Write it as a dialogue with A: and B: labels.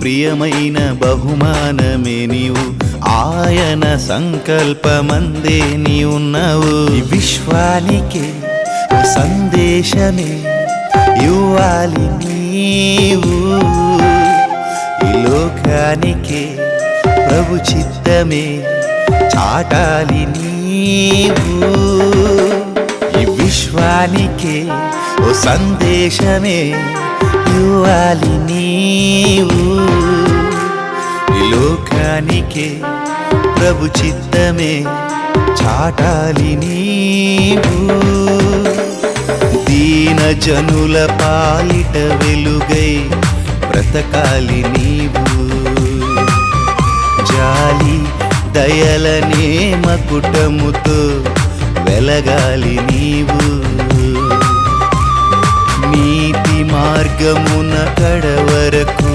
A: ప్రియమైన బహుమానమే నీవు, ఆయన సంకల్పమందే నీ ఉన్నావు. ఈ విశ్వానికి ఓ సందేశమే ఇవ్వాలి నీవు, ఈ లోకానికి ప్రభు చిత్తమే చాటాలి నీవు. ఈ విశ్వానికి ఓ సందేశమే ఇవ్వాలి నీవు, ఈ లోకానికి ప్రభు చిత్తమే చాటాలి నీవు. దీన జనుల పాలిట వెలుగై బ్రతకాలి నీవు, జాలి దయలనే మకుటముతో వెలగాలి నీవు. నీతి మార్గమున కడవరకు